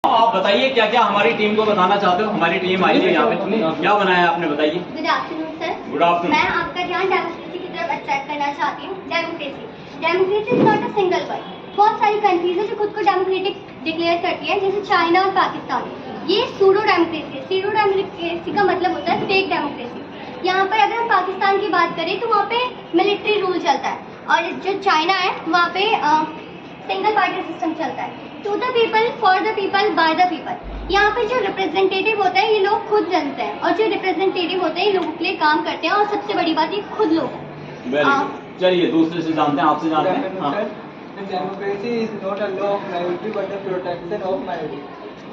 आप बताइए क्या क्या हमारी टीम को बताना चाहते हो। हमारी टीम आई है यहाँ पे, क्या बनाया आपने, बताइए। Good afternoon sir. Good afternoon. मैं आपका ध्यान डेमोक्रेसी की तरफ अट्रैक्ट करना चाहती हूँ। Democracy is not a single word. बहुत सारी कंट्रीज है जो खुद को डेमोक्रेटिक डिक्लेयर करती है, जैसे चाइना और पाकिस्तान। ये सूडो डेमोक्रेसी है। सीडो डेमोक्रेसी का मतलब होता है फेक डेमोक्रेसी। यहाँ पर अगर हम पाकिस्तान की बात करें तो वहाँ पे मिलिट्री रूल चलता है, और जो चाइना है वहाँ पे सिंगल पार्टी सिस्टम चलता है। To the people, for the people, by the people. यहाँ पे जो रिप्रेजेंटेटिव होता है ये लोग खुद जनते हैं, और जो रिप्रेजेंटेटिव होते हैं ये लोगों के लिए काम करते हैं, और सबसे बड़ी बात ये खुद लोग हैं। चलिए दूसरे से जानते हैं, आपसे जानते हैं। Democracy is not a law of minority but the protection of minority.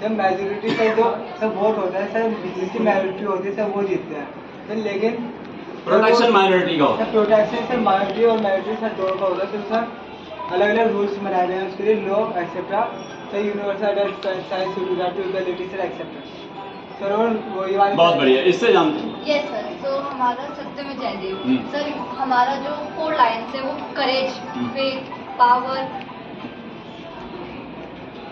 जब मेजोरिटी का जो सब वोट होता है सर, जिसकी मेजोरिटी होती है सब वो जीतते हैं सर, लेकिन प्रोटेक्शन माइनॉरिटी का होता है। प्रोटेक्शन सर माइनॉरिटी और मेजोरिटी सर दोनों का होता है सर। अलग अलग रूल्स बनाए गए हैं उसके लिए, law etcetera sir, universal science literature etcetera sir. और वही वाली बहुत बढ़िया, इससे जानते हैं। Yes sir. तो हमारा सत्य में जयदेव सर, हमारा जो 4 लाइन्स है वो करेज, फेथ, पावर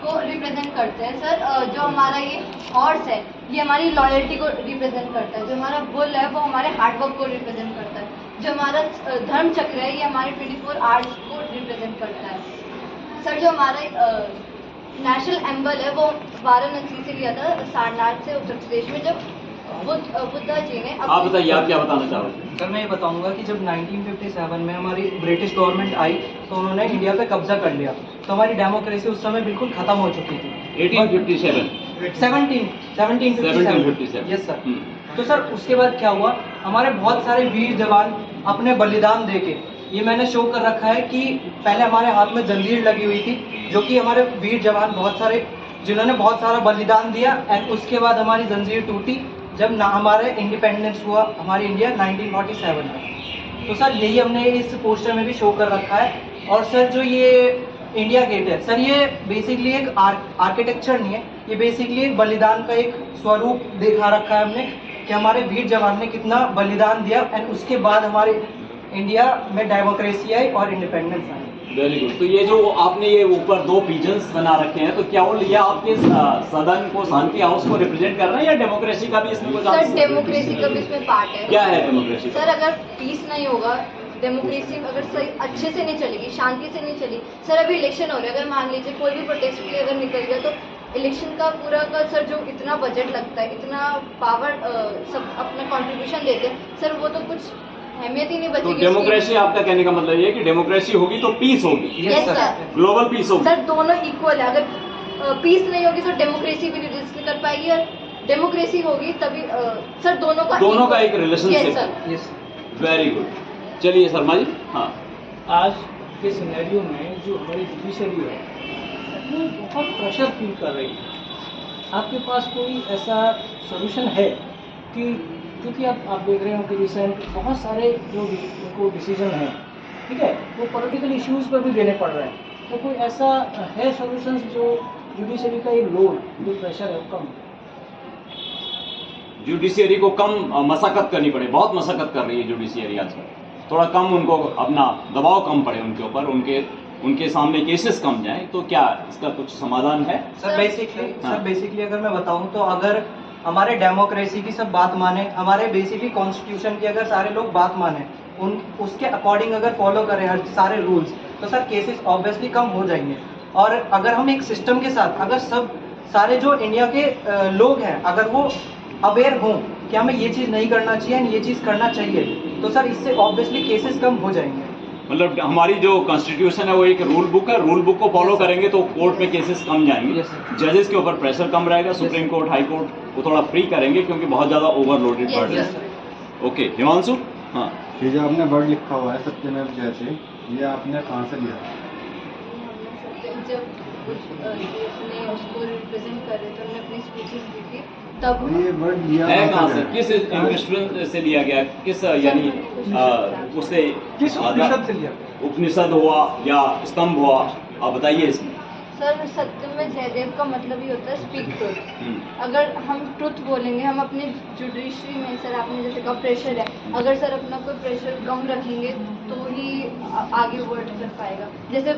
को रिप्रेजेंट करते हैं सर। जो हमारा ये हॉर्स है ये हमारी लॉयल्टी को रिप्रेजेंट करता है। जो हमारा बुल है वो हमारे हार्डवर्क को रिप्रेजेंट करता है। जो हमारा धर्म चक्र है ये हमारे 24 आर्ट्स को रिप्रेजेंट करता है सर। जो हमारा नेशनल एम्बल है वो वाराणसी से लिया था, सारनाथ से, उत्तर प्रदेश में, जब बुद्धा जी ने। आप बताइए, आप क्या बताना चाहोगे। सर मैं ये बताऊंगा कि जब 1957 में हमारी ब्रिटिश गवर्नमेंट आई तो उन्होंने इंडिया पे कब्जा कर लिया, तो हमारी डेमोक्रेसी उस समय बिल्कुल खत्म हो चुकी थी। 1857 1757 यस सर। तो सर उसके बाद क्या हुआ, हमारे बहुत सारे वीर जवान अपने बलिदान देके, ये मैंने शो कर रखा है कि पहले हमारे हाथ में जंजीर लगी हुई थी, जो कि हमारे वीर जवान बहुत सारे जिन्होंने बहुत सारा बलिदान दिया, एंड उसके बाद हमारी जंजीर टूटी जब ना हमारे इंडिपेंडेंस हुआ हमारी इंडिया 1947 में। तो सर यही हमने इस पोस्टर में भी शो कर रखा है। और सर जो ये इंडिया गेट है सर, ये बेसिकली एक आर्किटेक्चर नहीं है, ये बेसिकली एक बलिदान का एक स्वरूप दिखा रखा है हमने कि हमारे वीर जवान ने कितना बलिदान दिया, एंड उसके बाद हमारे इंडिया में डेमोक्रेसी आई और इंडिपेंडेंस आई। Very good. तो ये जो आपने ये ऊपर 2 पिजन्स बना रखे हैं, तो क्या वो ये आपके सदन को, शांति हाउस को रिप्रेजेंट कर रहे हैं, या डेमोक्रेसी का भी इसमें कुछ? सर डेमोक्रेसी का भी इसमें पार्ट है। क्या है डेमोक्रेसी? सर अगर पीस नहीं होगा, डेमोक्रेसी अगर सही अच्छे से नहीं चलेगी, शांति से नहीं चली सर। अभी इलेक्शन हो रहा है, अगर मान लीजिए कोई भी प्रोटेस्ट के लिए अगर निकल गया, तो इलेक्शन का पूरा का सर जो इतना बजट लगता है, इतना पावर सब अपना कंट्रीब्यूशन देते हैं सर, वो तो कुछ अहमियत ही नहीं बचेगी। तो डेमोक्रेसी, आपका कहने का मतलब ये है कि डेमोक्रेसी होगी तो पीस होगी। यस सर, ग्लोबल पीस होगी। सर दोनों इक्वल है। अगर पीस नहीं होगी तो डेमोक्रेसी भी एग्जिस्ट नहीं कर पाएगी, और डेमोक्रेसी होगी तभी सर दोनों का एक रिलेशनशिप है। Very good. चलिए शर्मा जी। हाँ, आज के सिनेरियो में जो हमारी जुडिशरी है वो बहुत प्रेशर फील कर रही है। आपके पास कोई ऐसा सोल्यूशन है कि क्योंकि आप देख रहे हो कि रिसेंट बहुत सारे जो भी उनको डिसीजन है, ठीक है, वो पॉलिटिकल इश्यूज पर भी देने पड़ रहे हैं, तो कोई ऐसा है सोल्यूशन जो जुडिशरी का एक लोड, जो प्रेशर है वो कम, जुडिशियरी को कम मशक्कत करनी पड़े। बहुत मशक्कत कर रही है जुडिशियरी आजकल, थोड़ा कम उनको अपना दबाव कम पड़े उनके ऊपर, उनके सामने केसेस कम जाएं, तो क्या इसका कुछ समाधान है? सर बेसिकली अगर मैं बताऊं तो अगर हमारे डेमोक्रेसी की सब बात माने, हमारे बेसिकली कॉन्स्टिट्यूशन की अगर सारे लोग बात माने, उसके अकॉर्डिंग अगर फॉलो करें हर सारे रूल्स, तो सर केसेस ऑब्वियसली कम हो जाएंगे। और अगर हम एक सिस्टम के साथ, अगर सब सारे जो इंडिया के लोग हैं अगर वो अवेयर हों कि हमें ये चीज़ नहीं करना चाहिए एंड ये चीज़ करना चाहिए, तो सर इससे ऑब्वियसली केसेस कम हो जाएंगे। मतलब हमारी जो कॉन्स्टिट्यूशन है वो एक रूल बुक है, रूल बुक को फॉलो करेंगे तो कोर्ट में केसेस कम जाएंगे, जजेस के ऊपर प्रेशर कम रहेगा, सुप्रीम कोर्ट, हाई कोर्ट को थोड़ा फ्री करेंगे क्योंकि बहुत ज़्यादा ओवरलोडेड पड़ रहा है। ओके हिमांशु। हाँ, ये जो आपने वर्ड लिखा हुआ है सत्यमेव जयते, ये आपने कहाँ से लिया? जब उसने उसको रिप्रेजेंट कर रहे थे, हमने अपनी स्पीचेस दी थी, तब ये वर्ड लिया है कहाँ से, किस इंग्लिश से लिया गया, किस यानी उससे किस उपनिषद से लिया? उपनिषद हुआ या स्तंभ हुआ, आप बताइए इसमें। सर सत्य में जयदेव का मतलब ही होता है स्पीक ट्रुथ। अगर हम ट्रुथ बोलेंगे, हम अपने जुडिशरी में सर आपने जैसे कहा प्रेशर है, अगर सर अपना कोई प्रेशर कम रखेंगे तो ही आगे वर्क कर पाएगा। जैसे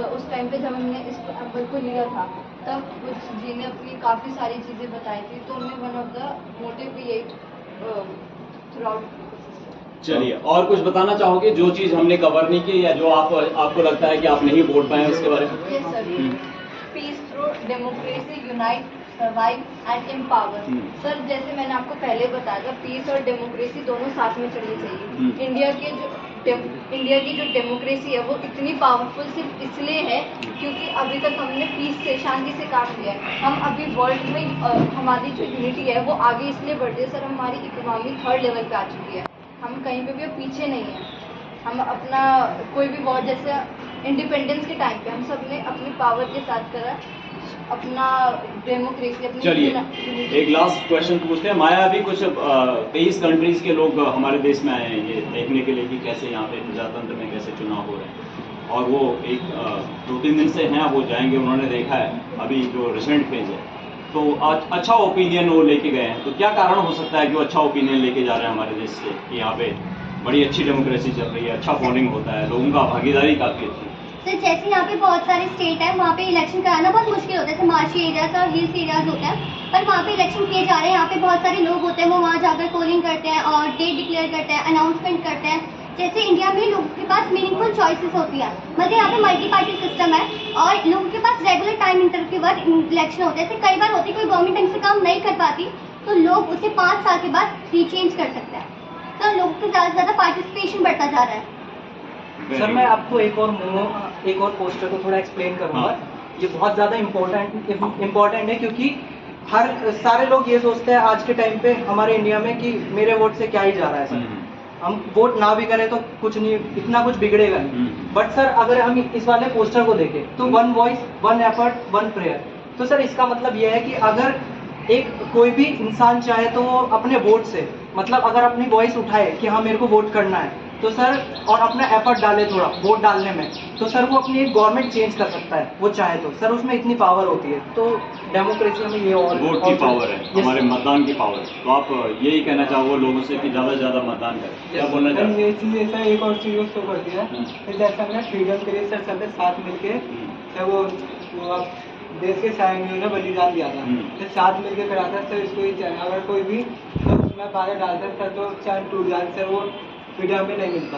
उस टाइम पे जब हमने इस एप्पल को लिया था तब बुद्ध जी ने अपनी काफ़ी सारी चीज़ें बताई थी, तो उनमें वन ऑफ द मोटिव भी यही थ्रू आउट। चलिए, और कुछ बताना चाहोगे जो चीज हमने कवर नहीं की या जो आपको लगता है कि आप नहीं बोल पाए उसके बारे में? Yes sir, peace through democracy, unite, survive and empower. Sir जैसे मैंने आपको पहले बताया था, पीस और डेमोक्रेसी दोनों साथ में चलनी चाहिए। इंडिया की जो डेमोक्रेसी है वो इतनी पावरफुल सिर्फ इसलिए है क्योंकि अभी तक हमने पीस से, शांति से काम किया है। हम अभी वर्ल्ड में हमारी जो यूनिटी है वो आगे इसलिए बढ़ रही है सर, हमारी इकोनॉमी 3rd लेवल पे आ चुकी है, हम कहीं पे भी अब पीछे नहीं हैं। हम अपना कोई भी वॉर, जैसे इंडिपेंडेंस के टाइम पे हम सब ने अपनी पावर के साथ करा अपना डेमोक्रेसी, अपनी। चलिए, एक लास्ट क्वेश्चन पूछते हैं। माया, अभी कुछ 23 कंट्रीज के लोग हमारे देश में आए हैं ये देखने के लिए कि कैसे यहाँ पे प्रजातंत्र में कैसे चुनाव हो रहे हैं, और वो एक 2-3 दिन से हैं, वो जाएंगे, उन्होंने देखा है अभी जो रिसेंट फेज है, तो अच्छा ओपिनियन वो लेके गए हैं। तो क्या कारण हो सकता है कि वो अच्छा ओपिनियन लेके जा रहे हैं हमारे देश से कि यहाँ पे बड़ी अच्छी डेमोक्रेसी चल रही है, अच्छा पोलिंग होता है, लोगों का भागीदारी काफ़ी अच्छी है? सर जैसे यहाँ पे बहुत सारे स्टेट है, वहाँ पे इलेक्शन कराना बहुत मुश्किल होता है, जैसे मार्शी एरियाज और हिल्स एरियाज होते हैं, पर वहाँ पे इलेक्शन किए जा रहे हैं। यहाँ पे बहुत सारे लोग होते हैं, वो वहाँ जाकर पोलिंग करते हैं और डेट डिक्लेयर करते हैं, अनाउंसमेंट करते हैं। जैसे इंडिया में लोगों के पास मीनिंगफुल चॉइसेस होती है, मतलब यहाँ पे मल्टी पार्टी सिस्टम है और लोगों के पास रेगुलर टाइम इंटरवल के बाद इलेक्शन होते हैं। जैसे कई बार होती है कोई गवर्नमेंट ढंग से काम नहीं कर पाती तो लोग उसे 5 साल के बाद रीचेंज कर सकते हैं, तो लोगों का ज़्यादा से ज़्यादा पार्टिसिपेशन बढ़ता जा रहा है। सर मैं आपको एक और पोस्टर को थोड़ा एक्सप्लेन करूंगा। हाँ। ये बहुत ज़्यादा इम्पोर्टेंट है क्योंकि सारे लोग ये सोचते हैं आज के टाइम पे हमारे इंडिया में कि मेरे वोट से क्या ही जा रहा है सर, हम वोट ना भी करें तो कुछ नहीं, इतना कुछ बिगड़ेगा नहीं। बट सर अगर हम इस वाले पोस्टर को देखें तो 1 वॉइस 1 एफर्ट 1 प्रेयर, तो सर इसका मतलब यह है कि अगर कोई भी इंसान चाहे तो वो अपने वोट से, मतलब अगर अपनी वॉइस उठाए कि हाँ मेरे को वोट करना है, तो सर और अपना एफर्ट डाले थोड़ा वोट डालने में, तो सर वो अपनी एक गवर्नमेंट चेंज कर सकता है, वो चाहे तो। सर उसमें इतनी पावर होती है, तो डेमोक्रेसी में ये और वोट की पावर है, हमारे मतदान की पावर। तो आप यही कहना चाहोगे लोगों से कि ज़्यादा से ज़्यादा मतदान करें, क्या बोलना चाहोगे? ये चीज़ ऐसा एक और चीज़ शो करती है कि जैसे हमने फ्रीडम के लिए सर सबने साथ मिलके सर वो देश के सैनिकों ने बलिदान दिया था, तो साथ मिलके कराता है सर। इसको ही चाहिए, अगर कोई भी तो उसमें बाधा डालता है सर तो चाहे टूट जाए सर, वो फ्रीडम में नहीं मिलता।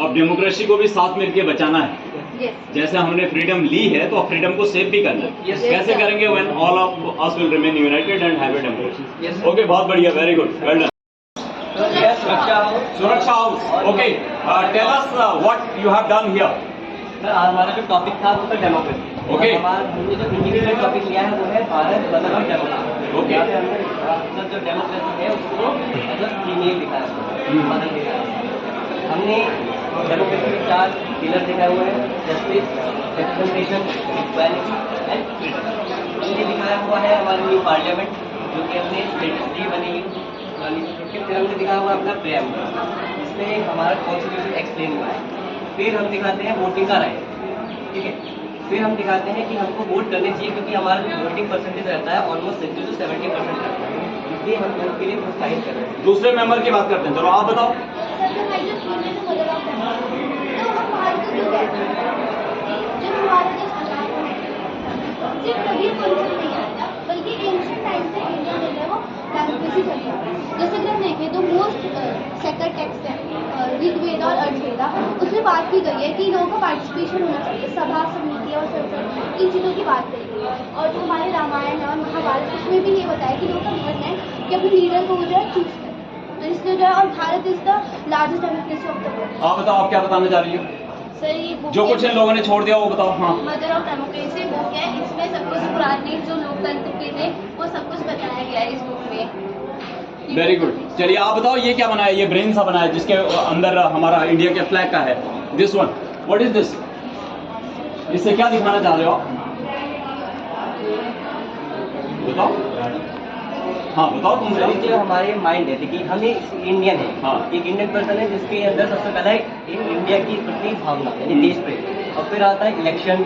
अब डेमोक्रेसी को भी साथ मिलके बचाना है। जैसे हमने फ्रीडम ली है तो अब फ्रीडम को सेव भी करना है। कैसे करेंगे? When all of us will remain united and have a democracy. Okay, बहुत बढ़िया, वेरी गुड, वेल डन। सुरक्षा house, okay, tell us what you have done here. हमारा जो टॉपिक था वो था डेमोक्रेसी। ओके, हमने जो इंडिविजुअल टॉपिक लिया है वो है भारत मतलब डेमोक्रेसी। ओके, यहाँ पे हमने मतलब जो डेमोक्रेसी है उसको मतलब फीमेल दिखाया है, मदर दिखाया है। हमने डेमोक्रेसी के 4 पिलर दिखाए हुए हैं, justice, representation, equality and freedom. हमने दिखाया हुआ है हमारी न्यू पार्लियामेंट जो कि हमने स्टेटस बनी हुई। फिर हमने दिखाया हुआ अपना प्रेम्बल, जिसमें हमारा कॉन्स्टिट्यूशन एक्सप्लेन हुआ है। फिर हम दिखाते हैं वोटिंग का राइट, ठीक है। फिर हम दिखाते हैं कि हमको वोट करने चाहिए क्योंकि हमारा जो वोटिंग परसेंटेज रहता है ऑलमोस्ट 60 to 70% रहता है, इसलिए हम वोट के लिए प्रोत्साहित कर रहे हैं। दूसरे मेंबर की बात करते हैं, चलो आप बताओ। सर जो हमारी जो फीमेल को बदलाव करना है तो हम भारत को क्यों कहते हैं? जब हमारा देश आजाद हुआ सिर्फ तभी कॉन्सेप्ट नहीं आया था, बल्कि एंशियंट टाइम से इंडिया में जो है वो डेमोक्रेसी चली आ रही है। जैसे कि हम देखें तो मोस्ट सेक्रेड टेक्स्ट है ऋग्वेद और अर्थवेदा, उसमें बात की गई है कि लोगों का पार्टिसिपेशन होना चाहिए, सभा समिति और संसद, इन चीज़ों की बात करी गई है। और जो हमारे रामायण और महाभारत उसमें भी ये बताया कि लोगों का धर्म है कि अपने लीडर को वो जो है चूज करें, तो इसलिए जो है, और Bharat is the largest democracy of the world. आप बताओ, आप क्या बताना चाह रही हो? सर ये बुक जो कुछ इन लोगों ने छोड़ दिया वो बताओ। हाँ, मदर ऑफ डेमोक्रेसी बुक है, इसमें सब कुछ पुराने जो लोकतंत्र के थे वो सब कुछ बताया गया है इस बुक में। Very good. चलिए आप बताओ, ये क्या बनाया? ये ब्रेन सा बनाया जिसके अंदर हमारा इंडिया के फ्लैग का है, this one, what is this? इससे क्या दिखाना चाह रहे हो आप? बताओ। हाँ बताओ तुम बताओ। जो हमारे माइंड है, देखिए हम एक इंडियन है, हाँ। एक इंडियन पर्सन है जिसके अंदर सबसे पहला एक इंडिया की प्रति भावना यानी देश प्रेम, और फिर आता है इलेक्शन,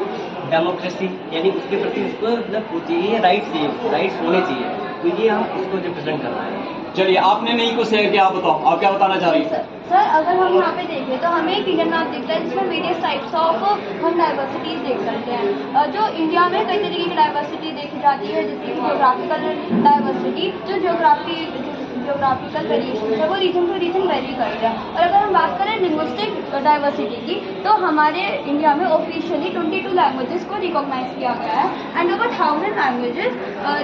डेमोक्रेसी यानी उसके प्रति उसको मतलब चाहिए राइट्स होने चाहिए, तो ये हम उसको रिप्रेजेंट कर रहे हैं। चलिए, आपने नहीं कुछ शेयर किया, आप बताओ, आप क्या बताना चाह रही हैं? सर अगर हम यहाँ पे देखें तो हमें एक इंडियन मैप दिखता है जिसमें वेरियस टाइप्स ऑफ हम डाइवर्सिटीज देख सकते हैं। जो इंडिया में कई तरीके की डाइवर्सिटी देखी जाती है, जैसे कि जियोग्राफिकल डाइवर्सिटी, जो जियोग्राफिकल वेरिएशन है वो रीजन टू रीजन वेरी करता है। और अगर हम बात करें लिंग्विस्टिक डाइवर्सिटी की, तो हमारे इंडिया में ऑफिशियली 22 लैंग्वेजेस को रिकॉग्नाइज किया गया है एंड ओवर 1000 लैंग्वेजेस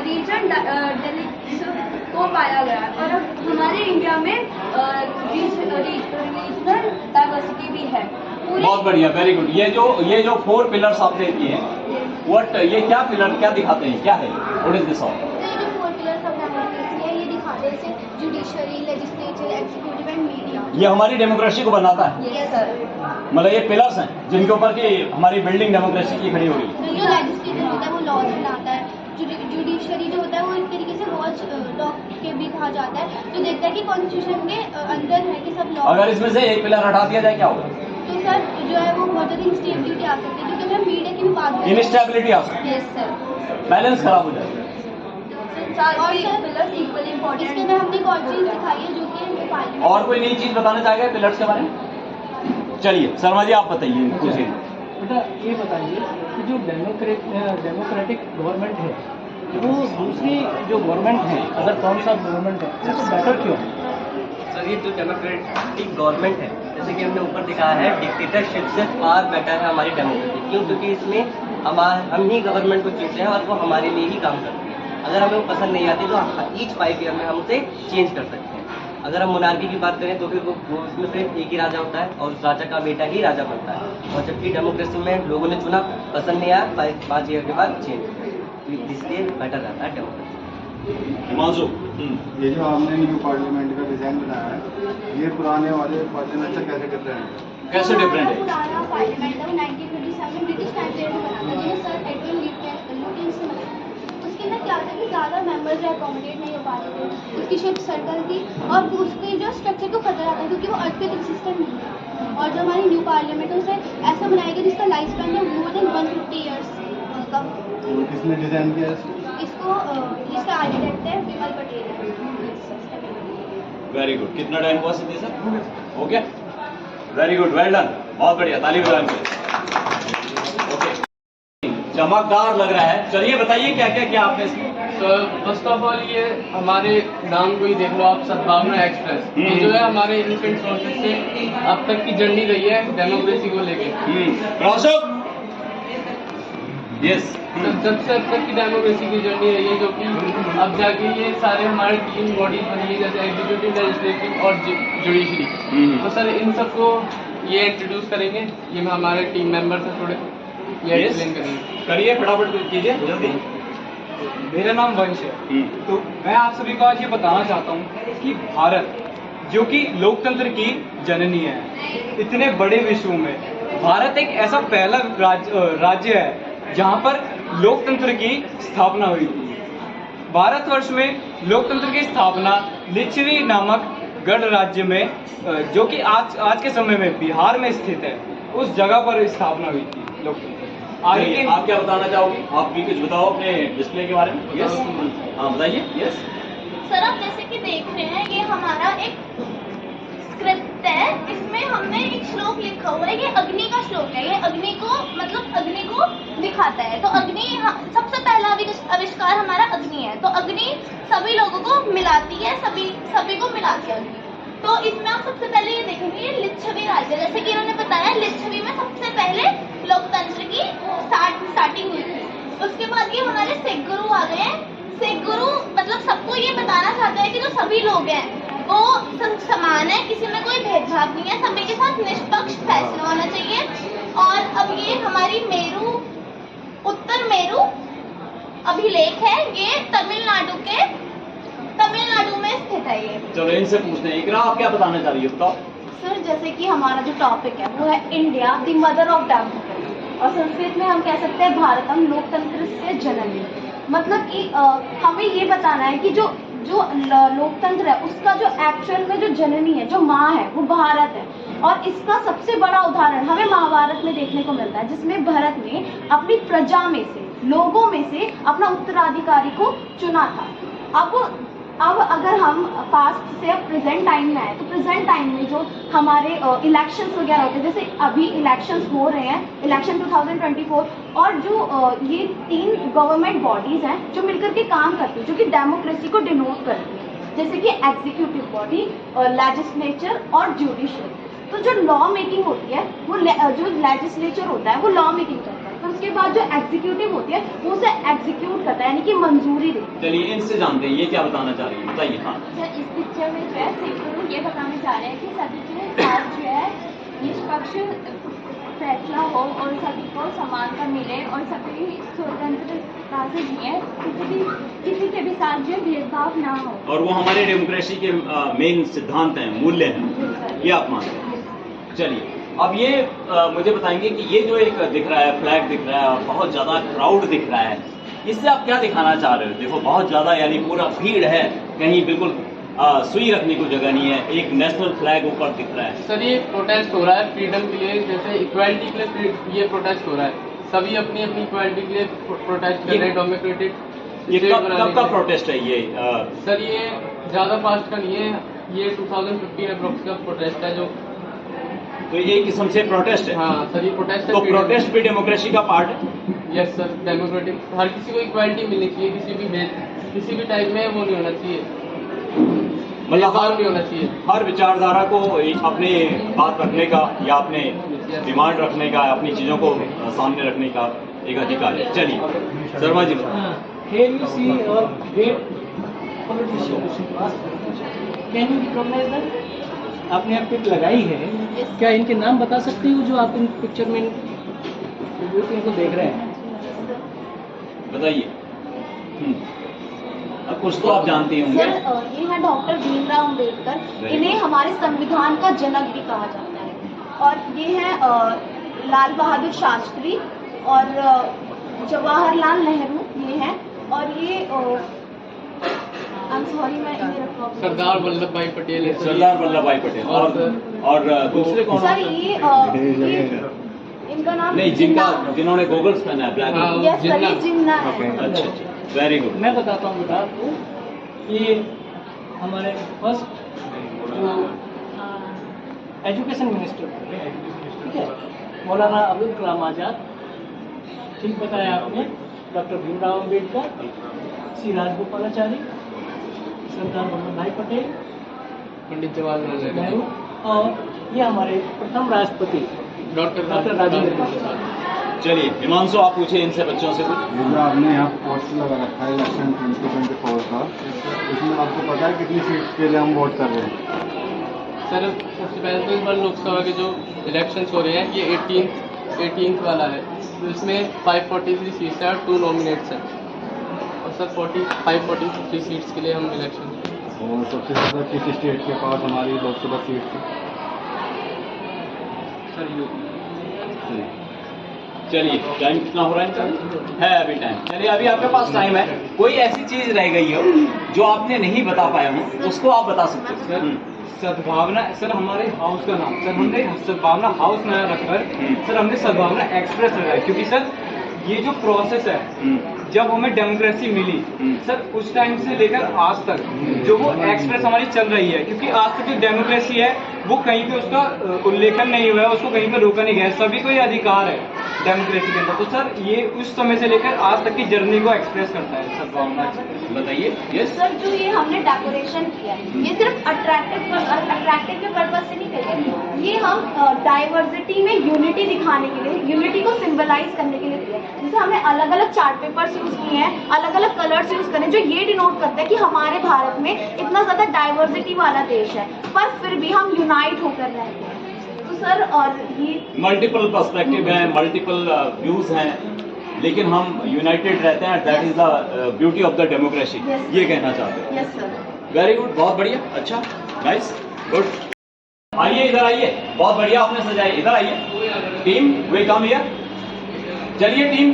रीजन को पाया गया है। और अब हमारे इंडिया में रीजनल डाइवर्सिटी भी है। बहुत बढ़िया, वेरी गुड। ये जो 4 पिलर्स आपने दिए हैं, व्हाट, ये क्या पिलर क्या दिखाते हैं, क्या है, व्हाट इज दिस ऑल? तो ये जो 4 पिलर्स ऑफ डेमोक्रेसी है, ये दिखाते हैं judiciary, legislature, executive and media. ये हमारी डेमोक्रेसी को बनाता है, यस सर। मतलब ये पिलर्स हैं जिनके ऊपर की हमारी बिल्डिंग डेमोक्रेसी की खड़ी हो रही है। जो लेजिस्लेचर होता है वो लॉज बनाता है, जुडिशरी जो होता है वो एक तरीके से वॉच डॉग के भी कहा जाता है, जो देखता है कि कॉन्स्टिट्यूशन के अंदर है कि सब लॉ। अगर इसमें से एक पिलर हटा दिया जाए क्या होगा? तो सर जो है वो बहुत ज़्यादा इंस्टेबिलिटी आ सकती है, क्योंकि हम मीडिया की भी बात करें, इनस्टेबिलिटी आ सकती यस सर। है, बैलेंस खराब हो जाएगा। और सर पिलर्स इक्वली इसके इम्पोर्टेंट। अंदर हमने एक और चीज़ दिखाई है जो कि पार्लियामेंट। और कोई नई चीज बताना चाहेगा पिलर्स के बारे में? चलिए शर्मा जी आप बताइए, पूछिए। बेटा ये बताइए कि जो डेमोक्रेटिक गवर्नमेंट है वो दूसरी जो गवर्नमेंट है, अदर कौन सा गवर्नमेंट है, उससे बेटर क्यों है? सर ये जो डेमोक्रेटिक गवर्नमेंट है, जैसे कि हमने ऊपर दिखाया है, डिक्टेटरशिप से फार बेटर है हमारी डेमोक्रेसी। क्यों? क्योंकि इसमें हम ही गवर्नमेंट को चुनते हैं और वो हमारे लिए ही काम करती है। अगर हमें वो पसंद नहीं आती तो ईच 5 ईयर में हम उसे चेंज कर सकते हैं। अगर हम मोनार्की की बात करें तो फिर वो उसमें सिर्फ एक ही राजा होता है और उस राजा का बेटा ही राजा बनता है। और जबकि डेमोक्रेसी में लोगों ने चुना, पसंद नहीं आया, 5 ईयर के बाद चेंज, इसलिए बेटर रहता है डेमोक्रेसी। हिमांशु, ये जो आपने न्यू पार्लियामेंट का डिजाइन बनाया है, ये पुराने वाले पार्लियामेंट से कैसे डिफरेंट है? कैसे डिफरेंट है? पुराना पार्लियामेंट था वो 1927 ब्रिटिश टाइम पीरियड में बना था, जिन्हें सर एडविन ल्यूटियंस ने बनाया। उसके अंदर क्या था कि ज़्यादा मेंबर्स अकोमोडेट नहीं हो पाते थे, उसकी शिप सर्कल थी और उसके जो स्ट्रक्चर को खतरा था क्योंकि वो अर्थक्वेक रेजिस्टेंट नहीं था। और जो हमारी न्यू पार्लियामेंट है उसे ऐसा बनाया गया जिसका लाइफ स्पैन है मोर देन 150 ईयर्स का। तो किसने डिजाइन किया इसको जिसका आर्किटेक्ट है विमल पटेल है। Very good. कितना टाइम हुआ सीधे सर? हो गया, वेरी गुड, वेल डन, बहुत बढ़िया, ताली बजाएंगे। ओके, चमकदार लग रहा है। चलिए बताइए क्या क्या क्या आपने इसमें? सर फर्स्ट ऑफ ऑल ये हमारे नाम को ही देख लो आप, सद्भावना एक्सप्रेस। ये जो है हमारे इन्फेंट सोर्सेज से अब तक की जर्नी रही है डेमोक्रेसी को लेके। यस, जब से अब तक की डेमोक्रेसी की जर्नी रही है, जो कि अब जाके ये सारे हमारे 3 बॉडीज बनी है, जैसे एग्जीक्यूटिव, लेजिस्लेटिव और जुडिशरी। तो सर इन सबको ये इंट्रोड्यूस करेंगे, ये हमारे टीम मेंबर्स हैं, थोड़े ये एक्सप्लेन करेंगे। करिए, फटाफट कीजिए जल्दी। मेरा नाम वंश है। तो मैं आप सभी को आज ये बताना चाहता हूँ कि भारत जो कि लोकतंत्र की जननी है, इतने बड़े विश्व में भारत एक ऐसा पहला राज्य है जहाँ पर लोकतंत्र की स्थापना हुई थी। भारतवर्ष में लोकतंत्र की स्थापना लिच्छवी नामक गढ़ राज्य में, जो कि आज के समय में बिहार में स्थित है, उस जगह पर स्थापना हुई थी लोकतंत्र। आगे आप क्या बताना चाहोगे? आप भी कुछ बताओ अपने डिस्प्ले के बारे में। यस, हाँ बताइए। यस सर, आप जैसे कि देख रहे हैं ये हमारा एक स्क्रिप्ट है, इसमें हमने एक श्लोक लिखा हुआ है, ये अग्नि का श्लोक है। ये अग्नि को मतलब अग्नि को दिखाता है। तो अग्नि सबसे पहला आविष्कार हमारा अग्नि है। तो अग्नि सभी लोगों को मिलाती है, सभी को मिलाती है अग्नि। तो इसमें आप सबसे पहले ये देखेंगे ये लिच्छवी राज्य, जैसे कि इन्होंने बताया लिच्छवी में सबसे पहले लोकतंत्र की स्टार्टिंग हुई थी। उसके बाद ये हमारे सिख गुरु आ गए हैं। सिख गुरु मतलब सबको ये बताना चाहते हैं कि जो सभी लोग हैं वो सब समान है, किसी में कोई भेदभाव नहीं है, सभी के साथ निष्पक्ष फैसला होना चाहिए। और अब ये हमारी मेरू, उत्तर मेरू अभिलेख है, ये तमिलनाडु में स्थित है। ये चलो इनसे पूछते हैं। इकरा आप क्या बताना चाह रही है, बताओ। सर जैसे कि हमारा जो टॉपिक है वो है India the mother of democracy, और संस्कृत में हम कह सकते हैं भारतम लोकतंत्र से जननी। मतलब कि हमें ये बताना है कि जो लोकतंत्र है उसका जो एक्चुअल में जो जननी है, जो माँ है, वो भारत है। और इसका सबसे बड़ा उदाहरण हमें महाभारत में देखने को मिलता है, जिसमें भरत ने अपनी प्रजा में से, लोगों में से अपना उत्तराधिकारी को चुना था। अब अब अगर हम पास्ट से अब प्रेजेंट टाइम में आए तो प्रेजेंट टाइम में जो हमारे इलेक्शंस वगैरह होते हैं, जैसे अभी इलेक्शंस हो रहे हैं, इलेक्शन 2024, और जो ये 3 गवर्नमेंट बॉडीज हैं जो मिलकर के काम करती है, जो कि डेमोक्रेसी को डिनोट करती है, जैसे कि एग्जीक्यूटिव बॉडी, लेजिस्लेचर और जुडिशरी। तो जो लॉ मेकिंग होती है वो जो लेजिस्लेचर होता है वो लॉ मेकिंग करता है, फिर उसके बाद जो एग्जीक्यूटिव होती है वो उसे एग्जीक्यूट करता है, यानी कि मंजूरी देती है। चलिए इनसे जानते हैं ये क्या बताना चाह रही है, बताइए। हाँ सर, इस पिक्चर में जो है सिर्फ ये बताना चाह रहे हैं कि सभी के साथ जो है निष्पक्ष फैसला हो और सभी को समानता मिले और सभी स्वतंत्रता से जिए, किसी के भी साथ जो भेदभाव ना हो। और वो हमारे डेमोक्रेसी के मेन सिद्धांत हैं, मूल्य हैं, ये आप मानते हैं। चलिए अब ये मुझे बताएंगे कि ये जो एक दिख रहा है, फ्लैग दिख रहा है और बहुत ज़्यादा क्राउड दिख रहा है, इससे आप क्या दिखाना चाह रहे हो? देखो बहुत ज़्यादा, यानी पूरा भीड़ है, कहीं बिल्कुल सुई रखने को जगह नहीं है, एक नेशनल फ्लैग ऊपर दिख रहा है। सर ये प्रोटेस्ट हो रहा है फ्रीडम के लिए, जैसे इक्वालिटी के लिए ये प्रोटेस्ट हो रहा है, सभी अपनी अपनी इक्वालिटी के लिए प्रोटेस्ट कर रहे हैं, डेमोक्रेटिक। ये कब का प्रोटेस्ट है ये? सर ये ज़्यादा फास्ट का नहीं है, ये 2015 अप्रोक्स का प्रोटेस्ट है जो। तो ये किस्म से प्रोटेस्ट है? हाँ सर ये प्रोटेस्ट है। तो प्रोटेस्ट भी डेमोक्रेसी का पार्ट है? यस सर, डेमोक्रेटिक, हर किसी को इक्वालिटी मिलनी चाहिए, किसी भी टाइप में वो नहीं होना चाहिए, मतलब नहीं होना चाहिए। हर विचारधारा को अपने बात रखने का या अपने डिमांड रखने का, अपनी चीज़ों को सामने रखने का एक अधिकार है। चलिए Sharma ji. Here you see our great politicians. Can you recognize them? आपने यहाँ पिक लगाई है, क्या इनके नाम बता सकते हो जो आप इन पिक्चर में इनको देख रहे हैं? बताइए। अब कुछ तो आप जानती होंगे। सर ये है डॉक्टर भीमराव अम्बेडकर, इन्हें हमारे संविधान का जनक भी कहा जाता है। और ये है लाल बहादुर शास्त्री और जवाहरलाल नेहरू, ये हैं। और ये सरदार वल्लभ भाई पटेल है। सरदार वल्लभ भाई पटेल। और दूसरे कौन? सर ये इनका नाम नहीं, जिन्होंने गॉगल्स पहना है ब्लैक। यस सर, ये जिन्ना है। अच्छा अच्छा, वेरी गुड। मैं बताता हूँ बेटा आपको, ये हमारे फर्स्ट जो एजुकेशन मिनिस्टर थे, ठीक है, मौलाना अब्दुल कलाम आज़ाद, ठीक बताया आपने, डॉक्टर भीमराव अम्बेडकर, श्री राजगोपालाचारी, सरदार वल्लभ भाई पटेल, पंडित जवाहरलाल नेहरू, और ये हमारे प्रथम राष्ट्रपति डॉक्टर राजेंद्र प्रसाद। चलिए हिमांशु, आप पूछे इनसे बच्चों से कुछ। जो आपने यहाँ पोस्टर लगा रखा है इलेक्शन 2024 का, इसमें आपको पता है कितनी सीट्स के लिए हम वोट कर रहे हैं? सर सबसे पहले तो इस बार लोकसभा के जो इलेक्शंस हो रहे हैं ये 18th वाला है, तो इसमें 543 सीट्स है और 2 नॉमिनेट्स हैं, और सर 543 सीट्स के लिए हम इलेक्शन। और सबसे ज़्यादा किस स्टेट के पास हमारी लोकसभा सीट थी? Sir UP. चलिए टाइम कितना हो रहा है अभी टाइम? चलिए अभी आपके पास टाइम है। कोई ऐसी चीज रह गई हो जो आपने नहीं बता पाए हो, उसको आप बता सकते हो। सर सद्भावना, सर हमारे हाउस का नाम, सर हमने सद्भावना हाउस नया रखकर सर हमने सद्भावना एक्सप्रेस लगाया, क्योंकि सर ये जो प्रोसेस है, जब हमें डेमोक्रेसी मिली सर, उस टाइम से लेकर आज तक जो वो एक्सप्रेस हमारी चल रही है, क्योंकि आज तक जो डेमोक्रेसी है वो कहीं पे उसका उल्लेखन नहीं हुआ है, उसको कहीं पे रोका नहीं गया है, सभी को ये अधिकार है डेमोक्रेसी के अंदर। तो सर ये उस समय से लेकर आज तक की जर्नी को एक्सप्रेस करता है सद्भावना। बताइए। यस सर जो ये हमने डेकोरेशन किया है, ये सिर्फ अट्रैक्टिव के पर्पज से नहीं किया, ये हम डाइवर्सिटी में यूनिटी दिखाने के लिए, यूनिटी को सिंबलाइज करने के लिए किया है। जैसे हमने अलग अलग चार्ट पेपर्स यूज किए हैं, अलग अलग कलर्स यूज करे, जो ये डिनोट करते हैं कि हमारे भारत में इतना ज्यादा डाइवर्सिटी वाला देश है, पर फिर भी हम यूनाइट होकर रहते हैं। तो सर और ये मल्टीपल पर्सपेक्टिव हैं, मल्टीपल व्यूज हैं, लेकिन हम यूनाइटेड रहते हैं। That is the beauty of the democracy, ये कहना चाहते हैं। Yes sir. वेरी गुड, बहुत बढ़िया, अच्छा, नाइस, गुड। आइए इधर आइए, बहुत बढ़िया आपने सजाया, इधर आइए। Team we come here. चलिए team,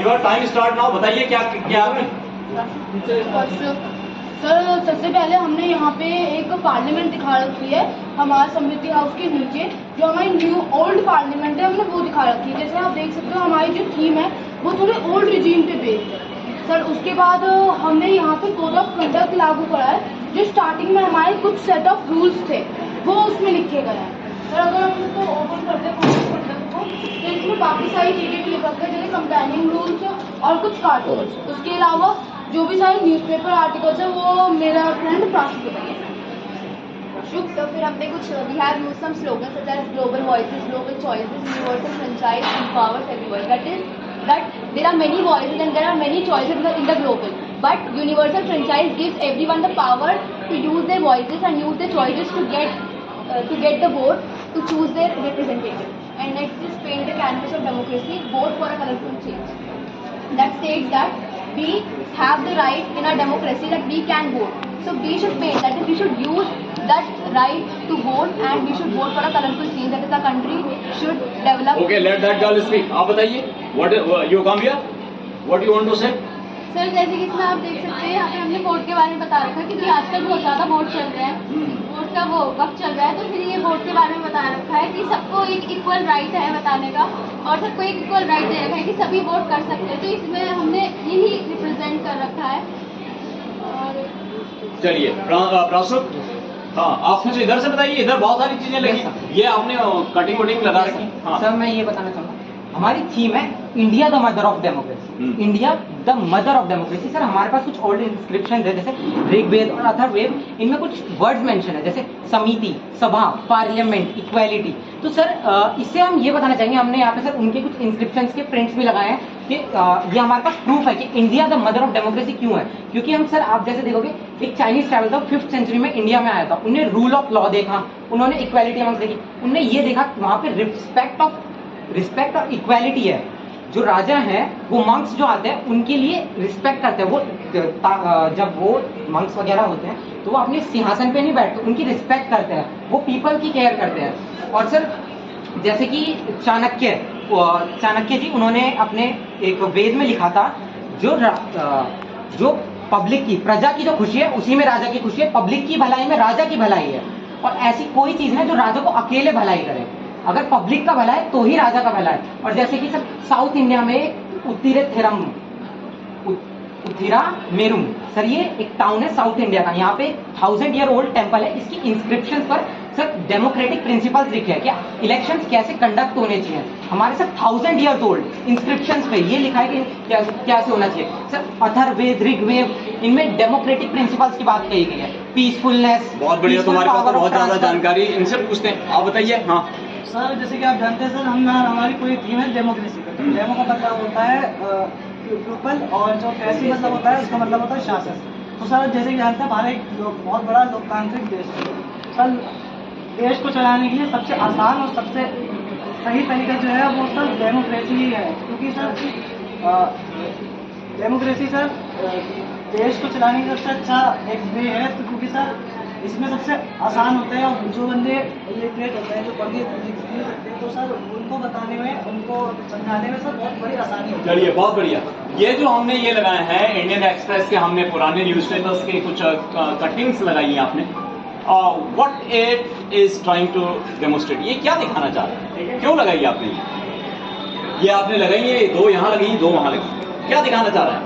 your time start now. बताइए क्या क्या आपने। सर सबसे पहले हमने यहाँ पे एक पार्लियामेंट दिखा रखी है हमारे समृद्धि हाउस के नीचे, जो हमारी न्यू ओल्ड पार्लियामेंट है, हमने वो दिखा रखी है। जैसे आप देख सकते हो हमारी जो थीम है वो थोड़े ओल्ड रिजीम पे बेस्ड है। सर उसके बाद हमने यहाँ पे कोड ऑफ कंडक्ट लागू करा है, जो स्टार्टिंग में हमारे कुछ सेट ऑफ रूल्स थे वो उसमें लिखे गए हैं। सर अगर हम इसको ओपन करते हैं कोड ऑफ कंडक्ट को, तो इसमें बाकी सारी चीज़ें भी लिख रखते हैं, जैसे कंपेनिंग रूल्स और कुछ कार्टून्स। उसके अलावा जो भी सारे न्यूज़पेपर आर्टिकल्स हैं वो मेरा फ्रेंड प्राशी बताइए। शुभ। तो फिर हमने कुछ we have used some slogan such as global voices, global choices, universal franchise empowers everyone. That is that there are many voices and there are many choices in the global, but universal franchise gives everyone the power to use their voices and use their choices to get the vote to choose their representative. And next is paint the canvas of democracy, vote for a colorful change. That states that we have the right in our democracy that we can vote. So we should paint, that is we should use that right to vote and we should vote for a colorful change, that is the country should develop. Okay, let that girl speak. आप बताइए, what you come here? What you want to say? Sir जैसे कि इसमें आप देख सकते हैं, यहाँ पे हमने वोट के बारे में बता रखा है, क्योंकि आजकल बहुत ज़्यादा वोट चल रहे हैं, वोट का वो वक्त चल रहा है, तो फिर ये वोट के बारे में बता रखा है कि सबको एक इक्वल राइट है बताने का, और सबको एक इक्वल राइट दे रखा है कि सभी वोट कर सकते हैं। तो इसमें हमने यही रिप्रेजेंट कर रखा है। और चलिए प्रासुक, हाँ आप कुछ इधर से बताइए, इधर बहुत सारी चीजें लगी, ये आपने कटिंग वटिंग लगा रखी। हाँ सर मैं ये बताना चाहूँगा, हमारी थीम है India the mother of democracy. India the mother of democracy. Sir हमारे पास कुछ ओल्ड इंस्क्रिप्शन है, जैसे ऋग्वेद और अथर्ववेद, इनमें कुछ वर्ड्स मेंशन है, जैसे समिति, सभा, पार्लियामेंट, इक्वालिटी। तो सर इससे हम ये बताना चाहेंगे, हमने यहाँ पे सर उनके कुछ इंस्क्रिप्शंस के प्रिंट्स भी लगाए हैं कि ये हमारे पास प्रूफ है कि India the mother of democracy क्यों है। क्योंकि हम सर आप जैसे देखोगे, एक चाइनीज ट्रैवल था, 5th सेंचुरी में इंडिया में आया था, उन्होंने रूल ऑफ लॉ देखा, उन्होंने इक्वालिटी अमंग्स देखी, उन्होंने ये देखा वहाँ पे रिस्पेक्ट और इक्वालिटी है। जो राजा हैं वो मंक्स जो आते हैं उनके लिए रिस्पेक्ट करते हैं, वो जब वो मंक्स वगैरह होते हैं तो वो अपने सिंहासन पे नहीं बैठते, उनकी रिस्पेक्ट करते हैं, वो पीपल की केयर करते हैं। और सर जैसे कि चाणक्य जी, उन्होंने अपने एक वेद में लिखा था, जो पब्लिक की, प्रजा की जो खुशी है उसी में राजा की खुशी है, पब्लिक की भलाई में राजा की भलाई है। और ऐसी कोई चीज है जो राजा को अकेले भलाई करे, अगर पब्लिक का भला है तो ही राजा का भला है। और जैसे कि सर साउथ इंडिया में उत्तिरा मेरुम, सर ये एक टाउन है साउथ इंडिया का, यहाँ पे 1000 ईयर ओल्ड टेम्पल है। इसकी इंस्क्रिप्शन पर सर डेमोक्रेटिक प्रिंसिपल्स लिखे हैं, क्या इलेक्शंस कैसे कंडक्ट होने चाहिए। हमारे सर 1000 ईयर्स ओल्ड इंस्क्रिप्शंस पे ये लिखा है कि कैसे होना चाहिए। सर अथर्ववेद, ऋग्वेद, इनमें डेमोक्रेटिक प्रिंसिपल्स की बात कही गई है, पीसफुलनेस। बहुत बढ़िया, तुम्हारे पास तो बहुत ज्यादा जानकारी, इनसे पूछते हैं, आप बताइए। हाँ सर जैसे कि आप जानते हैं सर, हमारी पूरी थीम है डेमोक्रेसी का। डेमो का मतलब होता है पीपल, और जो क्रेसी मतलब होता है उसका मतलब होता है शासन। तो सर जैसे कि जानते हैं भारत एक बहुत बड़ा लोकतांत्रिक देश है। सर देश को चलाने के लिए सबसे आसान और सबसे सही तरीका जो है वो सर डेमोक्रेसी ही है। क्योंकि सर डेमोक्रेसी सर देश को चलाने का सबसे अच्छा एक वे है। तो क्योंकि सर इसमें सबसे आसान होता है, और जो बंदे इलिटरेट होते हैं, जो पढ़े लिखे सकते हैं, तो सर उनको बताने में, उनको समझाने में सर बहुत बड़ी आसानी होती है। चलिए बहुत बढ़िया। ये जो हमने ये लगाए हैं इंडियन एक्सप्रेस के, हमने पुराने न्यूज़पेपर्स के कुछ कटिंग्स लगाई हैं आपने, what it is trying to demonstrate, ये क्या दिखाना चाह रहे हैं, क्यों लगाई आपने ये आपने लगाई है, 2 यहाँ लगी, 2 वहाँ लगी, क्या दिखाना चाह रहे हैं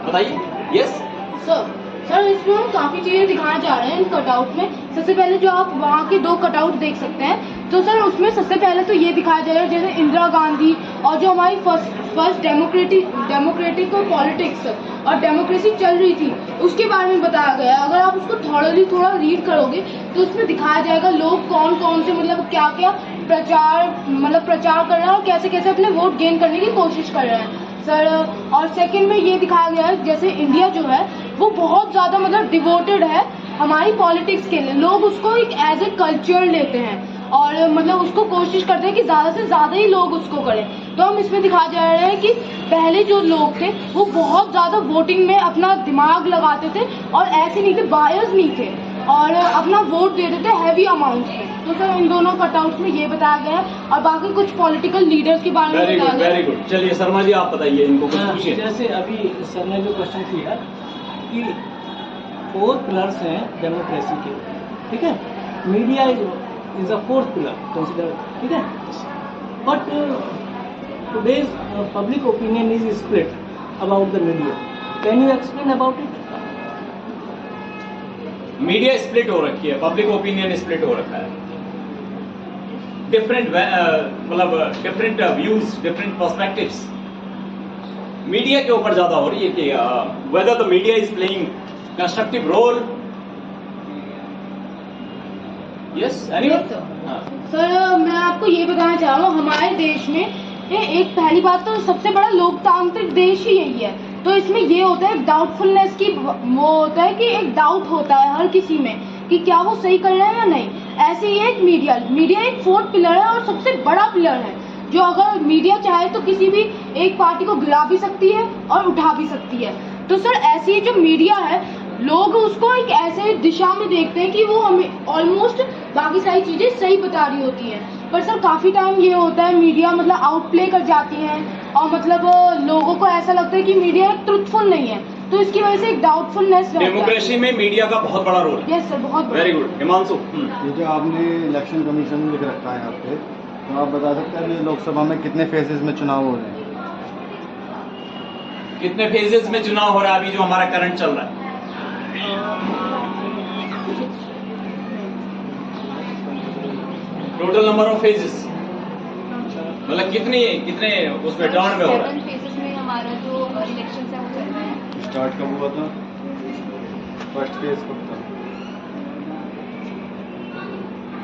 बताइए। यस सर इसमें हम काफ़ी चीज़ें दिखाना चाह रहे हैं इन कटआउट में। सबसे पहले जो आप वहाँ के 2 कटआउट देख सकते हैं, तो सर उसमें सबसे पहले तो ये दिखाया जा रहा है जैसे इंदिरा गांधी और जो हमारी फर्स्ट डेमोक्रेटिक पॉलिटिक्स और डेमोक्रेसी चल रही थी उसके बारे में बताया गया है। अगर आप उसको थोड़ा रीड करोगे तो उसमें दिखाया जाएगा लोग कौन कौन से मतलब क्या क्या प्रचार कर रहे हैं और कैसे कैसे अपने वोट गेन करने की कोशिश कर रहे हैं सर। और सेकंड में ये दिखाया गया है जैसे इंडिया जो है वो बहुत ज़्यादा मतलब डिवोटेड है हमारी पॉलिटिक्स के लिए। लोग उसको एक एज ए कल्चर लेते हैं और मतलब उसको कोशिश करते हैं कि ज़्यादा से ज़्यादा ही लोग उसको करें। तो हम इसमें दिखाया जा रहा है कि पहले जो लोग थे वो बहुत ज़्यादा वोटिंग में अपना दिमाग लगाते थे और ऐसे नहीं थे, बायर्स नहीं थे और अपना वोट दे देते हैवी अमाउंट में। तो सर इन दोनों कटआउट्स में ये बताया गया है और बाकी कुछ पॉलिटिकल लीडर्स के बारे में बताया गया है। Very good. चलिए शर्मा जी आप बताइए इनको कुछ पूछिए। जैसे अभी सर ने जो क्वेश्चन किया कि 4 पिलर्स हैं डेमोक्रेसी के, ठीक है, media is a 4th pillar consider, ठीक है, but today's public opinion is split about the media. Can you explain about it? Media split हो रखी है, पब्लिक ओपिनियन स्प्लिट हो रखा है, डिफरेंट मतलब different views, different perspectives media के ऊपर ज्यादा हो रही है कि whether the media is playing constructive role. Yes sir मैं आपको ये बताना चाह रहा हूँ, हमारे देश में एक पहली बात तो सबसे बड़ा लोकतांत्रिक देश ही यही है, तो इसमें ये होता है डाउटफुलनेस की, वो होता है कि एक डाउट होता है हर किसी में कि क्या वो सही कर रहे हैं या नहीं। ऐसे ही एक मीडिया एक फोर्थ पिलर है और सबसे बड़ा पिलर है, जो अगर मीडिया चाहे तो किसी भी एक पार्टी को गिरा भी सकती है और उठा भी सकती है। तो सर ऐसी जो मीडिया है, लोग उसको एक ऐसे दिशा में देखते हैं कि वो हमें ऑलमोस्ट बाकी सारी चीजें सही बता रही होती हैं, पर सर काफी टाइम ये होता है मीडिया मतलब आउटप्ले कर जाती है और मतलब लोगों को ऐसा लगता है कि मीडिया एक ट्रुथफुल नहीं है, तो इसकी वजह से एक डाउटफुलनेस डेमोक्रेसी में मीडिया का बहुत बड़ा रोल है। यस सर, बहुत वेरी गुड हिमांशु। ये जो आपने इलेक्शन कमीशन लिख रखा है यहाँ पे, तो आप बता सकते हैं कि लोकसभा में कितने फेजेस में चुनाव हो रहे हैं? कितने फेजेस में चुनाव हो रहा है अभी जो हमारा करंट चल रहा है? टोटल नंबर ऑफ फेजेस मतलब कितने उसमें टर्न में हो रहा है? 7 फेजेस में हमारा जो इलेक्शन है वो चल रहा है। स्टार्ट कब हुआ था? फर्स्ट फेज कब था?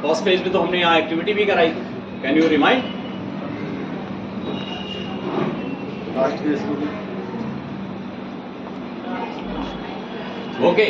फर्स्ट फेज में तो हमने यहाँ एक्टिविटी भी कराई थी, can you remind? Last phase को भी ओके